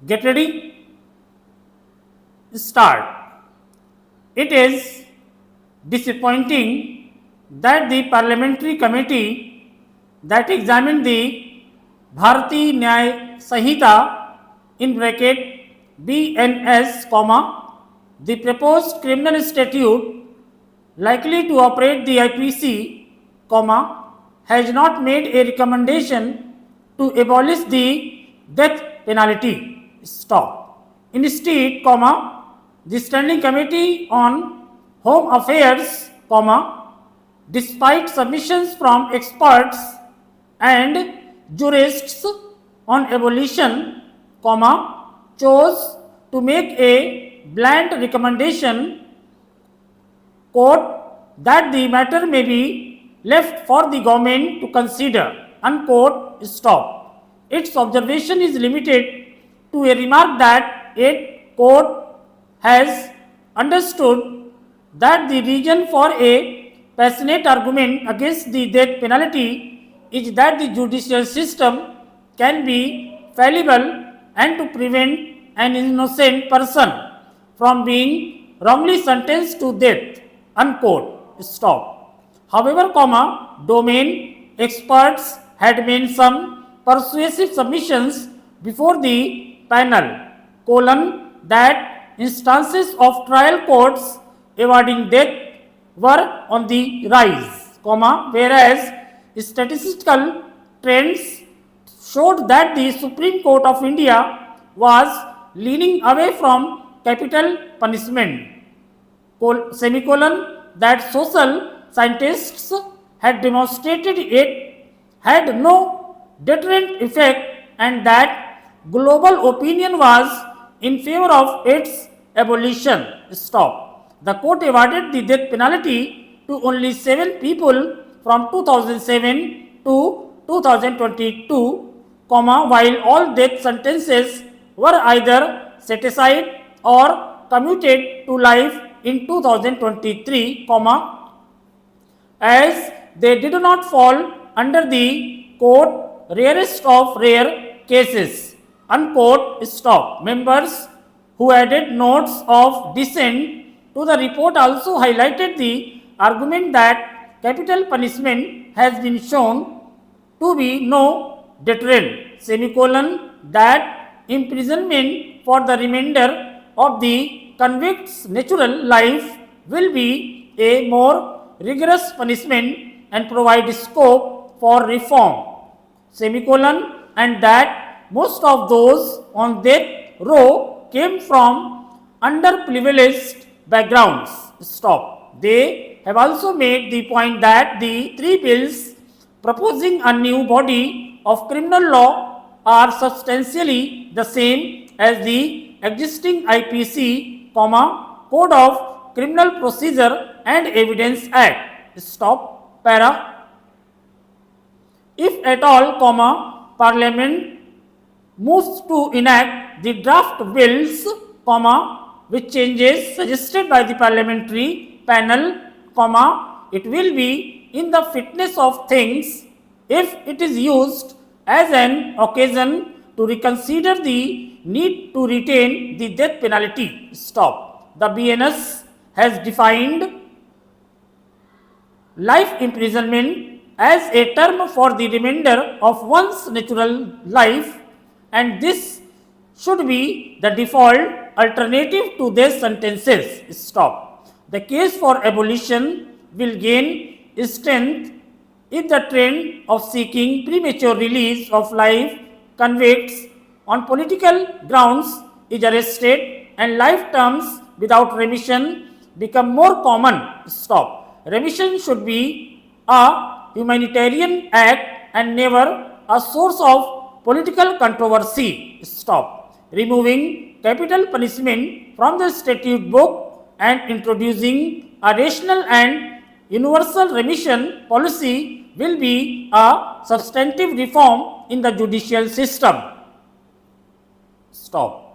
Get ready, start. It is disappointing that the parliamentary committee that examined the Bharati Nyay Sanhita in bracket BNS, the proposed criminal statute likely to operate the IPC, has not made a recommendation to abolish the death penalty. Stop. Instead, the Standing Committee on Home Affairs, despite submissions from experts and jurists on abolition, chose to make a bland recommendation, quote, that the matter may be left for the government to consider, unquote, stop. Its observation is limited to a remark that it, quote, has understood that the reason for a passionate argument against the death penalty is that the judicial system can be fallible and to prevent an innocent person from being wrongly sentenced to death, unquote, stop. However, domain experts had made some persuasive submissions before the panel, that instances of trial courts awarding death were on the rise, whereas statistical trends showed that the Supreme Court of India was leaning away from capital punishment, that social scientists had demonstrated it had no deterrent effect and that global opinion was in favor of its abolition. Stop. The court awarded the death penalty to only 7 people from 2007 to 2022, while all death sentences were either set aside or commuted to life in 2023, as they did not fall under the quote rarest of rare cases, unquote, stop. Members who added notes of dissent to the report also highlighted the argument that capital punishment has been shown to be no deterrent, that imprisonment for the remainder of the convict's natural life will be a more rigorous punishment and provide scope for reform, and that most of those on death row came from underprivileged backgrounds. Stop. They have also made the point that the 3 bills proposing a new body of criminal law are substantially the same as the existing IPC, Code of Criminal Procedure and Evidence Act. Stop. Para. If at all, Parliament moves to enact the draft bills, with changes suggested by the parliamentary panel, it will be in the fitness of things if it is used as an occasion to reconsider the need to retain the death penalty. Stop. The BNS has defined life imprisonment as a term for the remainder of one's natural life, and this should be the default alternative to death sentences. Stop. The case for abolition will gain strength if the trend of seeking premature release of life convicts on political grounds is arrested and life terms without remission become more common. Stop. Remission should be a humanitarian act and never a source of political controversy. Stop. Removing capital punishment from the statute book and introducing a rational and universal remission policy will be a substantive reform in the judicial system. Stop.